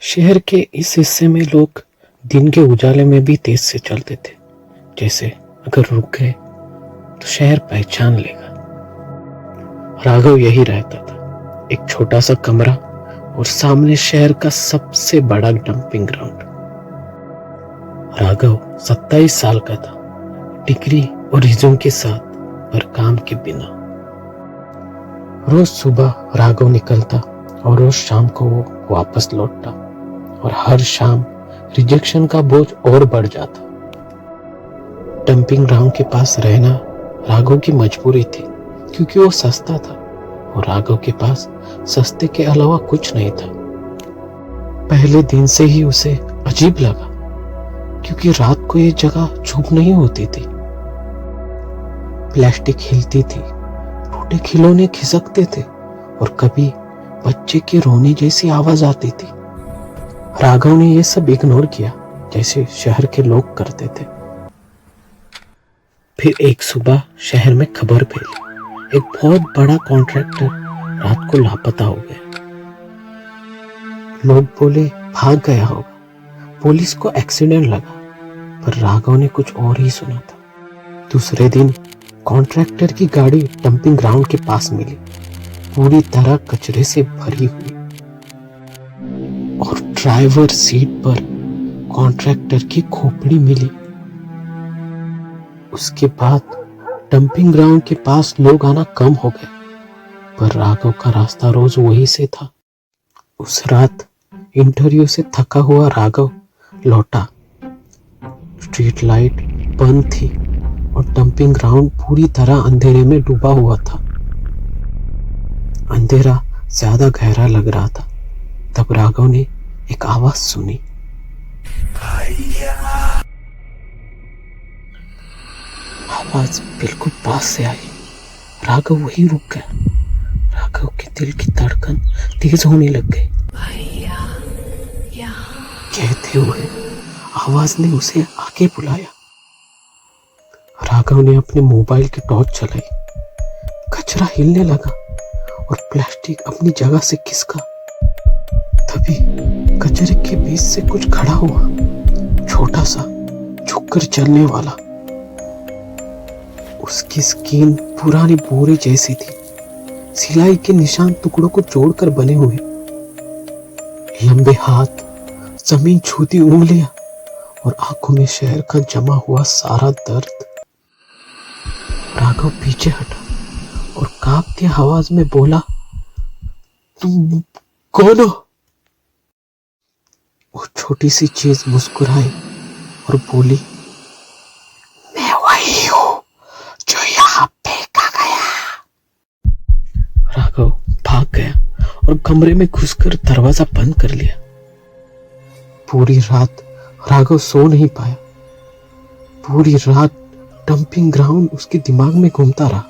शहर के इस हिस्से में लोग दिन के उजाले में भी तेज से चलते थे। जैसे अगर रुक गए तो शहर पहचान लेगा। राघव यही रहता था, एक छोटा सा कमरा और सामने शहर का सबसे बड़ा डंपिंग ग्राउंड। राघव 27 साल का था, डिग्री और रिज्यूम के साथ, पर काम के बिना। रोज सुबह राघव निकलता और रोज शाम को वो वापस लौटता, और हर शाम रिजेक्शन का बोझ और बढ़ जाता। डंपिंग ग्राउंड के पास रहना राघव की मजबूरी थी, क्योंकि वो सस्ता था और राघव के पास सस्ते के अलावा कुछ नहीं था। पहले दिन से ही उसे अजीब लगा, क्योंकि रात को ये जगह चुप नहीं होती थी। प्लास्टिक हिलती थी, टूटे खिलौने खिसकते थे और कभी बच्चे के रोने जैसी आवाज आती थी। राघव ने यह सब इग्नोर किया, जैसे शहर के लोग करते थे। फिर एक सुबह शहर में खबर फैली, एक बहुत बड़ा कॉन्ट्रैक्टर रात को लापता हो गया। लोग बोले भाग गया होगा, पुलिस को एक्सीडेंट लगा, पर राघव ने कुछ और ही सुना था। दूसरे दिन कॉन्ट्रैक्टर की गाड़ी डंपिंग ग्राउंड के पास मिली, पूरी तरह कचरे से भरी हुई, और ड्राइवर सीट पर कॉन्ट्रैक्टर की खोपड़ी मिली। उसके बाद डंपिंग ग्राउंड के पास लोग आना कम हो गए, पर राघव का रास्ता रोज वही से था। उस रात इंटरव्यू से थका हुआ राघव लौटा। स्ट्रीट लाइट बंद थी और डंपिंग ग्राउंड पूरी तरह अंधेरे में डूबा हुआ था। अंधेरा ज्यादा गहरा लग रहा था। तब राघव ने एक आवाज सुनी, आवाज बिल्कुल पास से आई। राघव वहीं रुक गया। राघव के दिल की धड़कन तेज होने लग गई। कहते हुए आवाज ने उसे आगे बुलाया। राघव ने अपने मोबाइल की टॉर्च चलाई। कचरा हिलने लगा और प्लास्टिक अपनी जगह से खिसका। तभी कचरे के बीच से कुछ खड़ा हुआ, छोटा सा, झुककर चलने वाला। उसकी स्किन पुरानी बोरी जैसी थी, सिलाई के निशान टुकड़ों को जोड़कर बने हुए, लंबे हाथ, जमीन छूती उंगलियां और आंखों में शहर का जमा हुआ सारा दर्द। राघव पीछे हटा और कांपती आवाज में बोला, तुम कौन हो? वो छोटी सी चीज मुस्कुराई और बोली, मैं वही हूं जो यहां फेंका गया। राघव भाग गया और कमरे में घुसकर दरवाजा बंद कर लिया। पूरी रात राघव सो नहीं पाया। पूरी रात डंपिंग ग्राउंड उसके दिमाग में घूमता रहा।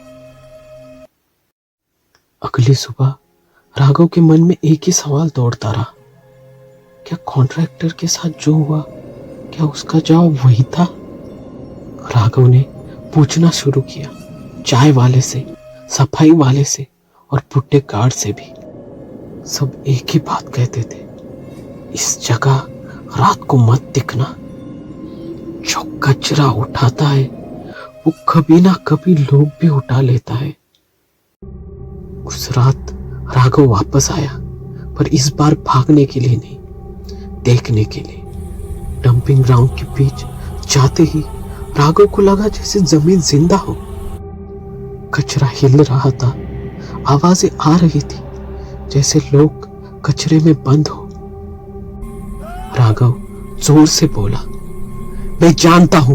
अगली सुबह राघव के मन में एक ही सवाल दौड़ता रहा, क्या कॉन्ट्रैक्टर के साथ जो हुआ, क्या उसका जवाब वही था? राघव ने पूछना शुरू किया, चाय वाले से, सफाई वाले से और बुड्ढे गार्ड से भी। सब एक ही बात कहते थे, इस जगह रात को मत दिखना। जो कचरा उठाता है वो कभी ना कभी लोग भी उठा लेता है। उस रात राघव वापस आया, पर इस बार भागने के लिए नहीं, देखने के लिए। डंपिंग ग्राउंड के बीच जाते ही राघव को लगा जैसे जमीन जिंदा हो। कचरा हिल रहा था, आवाजें आ रही थी, जैसे लोग कचरे में बंद हो। राघव जोर से बोला, मैं जानता हूं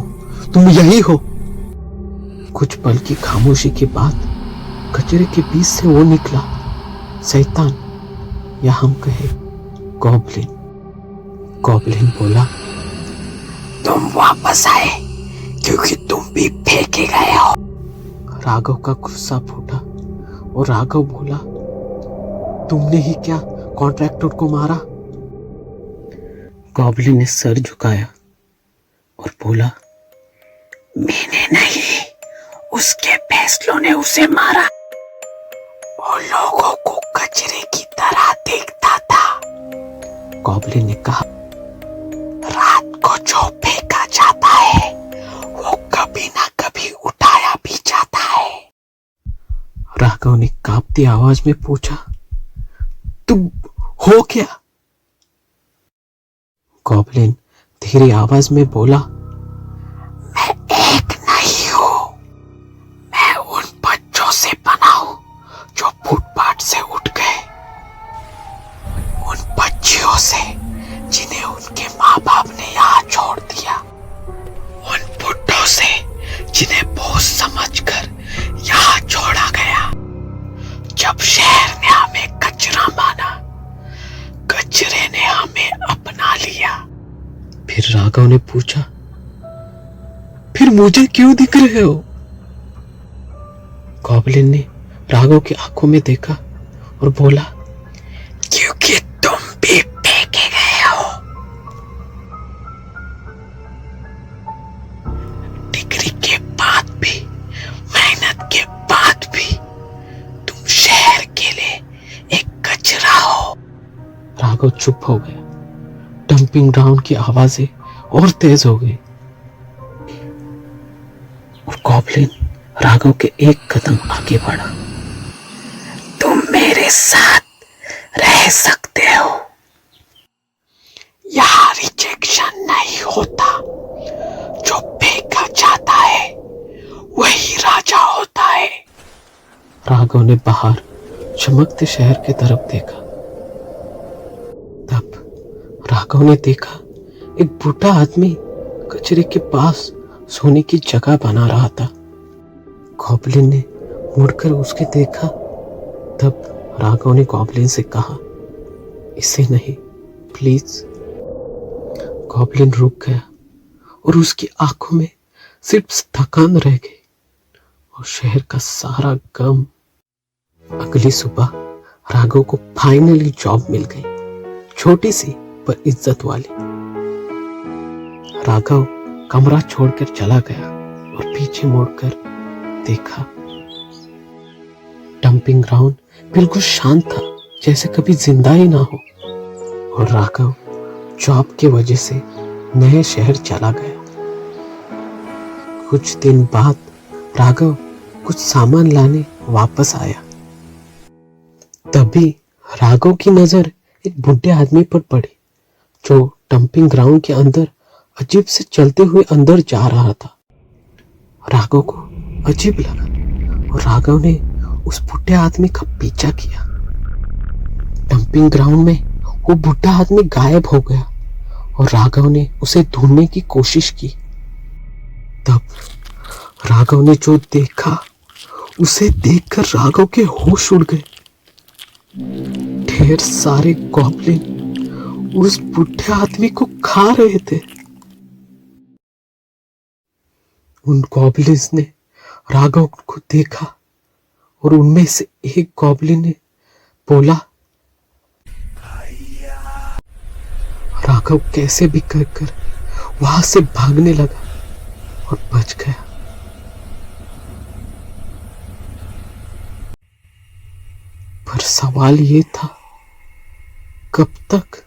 तुम यही हो। कुछ पल की खामोशी के बाद कचरे के बीच से वो निकला, शैतान, या हम कहे गॉब्लिन। गॉब्लिन बोला, तुम वापस आए क्योंकि तुम भी फेंके गए हो। राघव का गुस्सा फूटा और राघव बोला, तुमने ही क्या कॉन्ट्रैक्टर को मारा? गॉब्लिन ने सर झुकाया और बोला, मैंने नहीं, उसके फैसलों ने उसे मारा। वो लोगों को कचरे की तरह देखता था। गॉब्लिन ने कहा, रात को जो फेंका जाता है वो कभी ना कभी उठाया भी जाता है। राघव ने कांपती आवाज में पूछा, तुम हो क्या? गॉब्लिन धीरे आवाज में बोला, मैं एक नहीं हूं, मैं उन बच्चों से बना हूं जो फुटपाथ से उठ गए, उन बच्चियों से जिन्हें उनके माँ बाप ने यहाँ छोड़ दिया, उन बुड्ढों से जिन्हें बोझ समझकर यहाँ छोड़ा गया। जब शहर ने हमें कचरा माना, कचरे ने हमें अपना लिया। फिर राघव ने पूछा, फिर मुझे क्यों दिख रहे हो? गॉब्लिन ने राघव की आंखों में देखा और बोला, क्योंकि तुम भी फेंके गए हो। डिग्री के बाद भी, मेहनत के बाद भी तुम शहर के लिए एक कचरा हो। राघव चुप हो गया। डंपिंग ग्राउंड की आवाजें और तेज हो गई और गॉब्लिन राघव के एक कदम आगे बढ़ा। तुम मेरे साथ रह सकते हो, यहां रिजेक्शन नहीं होता, जो फेंका जाता है वही राजा होता है। राघव ने बाहर चमकते शहर की तरफ देखा। तब राघव ने देखा एक बूढ़ा आदमी कचरे के पास सोने की जगह बना रहा था। गॉब्लिन ने मुड़कर उसके देखा। तब राघव ने गॉब्लिन से कहा, इसे नहीं प्लीज। गॉब्लिन रुक गया और उसकी आंखों में सिर्फ थकान रह गई और शहर का सारा गम। अगली सुबह राघव को फाइनली जॉब मिल गई, छोटी सी पर इज्जत वाली। राघव कमरा छोड़कर चला गया और पीछे मुड़कर देखा। डंपिंग ग्राउंड बिल्कुल शांत था, जैसे कभी जिंदा ही ना हो। और राघव जॉब की वजह से नए शहर चला गया। कुछ दिन बाद राघव कुछ सामान लाने वापस आया। तभी राघव की नजर एक बूढ़े आदमी पर पड़ी जो डंपिंग ग्राउंड के अंदर अजीब से चलते हुए अंदर जा रहा था। राघव को अजीब लगा और राघव ने उस बूढ़े आदमी का पीछा किया। डंपिंग ग्राउंड में वो बूढ़ा आदमी गायब हो गया और राघव ने उसे ढूंढने की कोशिश की। तब राघव ने जो देखा, उसे देखकर राघव के होश उड़ गए। ढेर सारे गॉब्लिन उस बूढ़े आदमी को खा रहे थे। उन गॉब्लिन्स ने राघव को देखा और उनमें से एक गॉब्लिन ने बोला, राघव कैसे भी कर वहां से भागने लगा और बच गया। पर सवाल ये था, कब तक?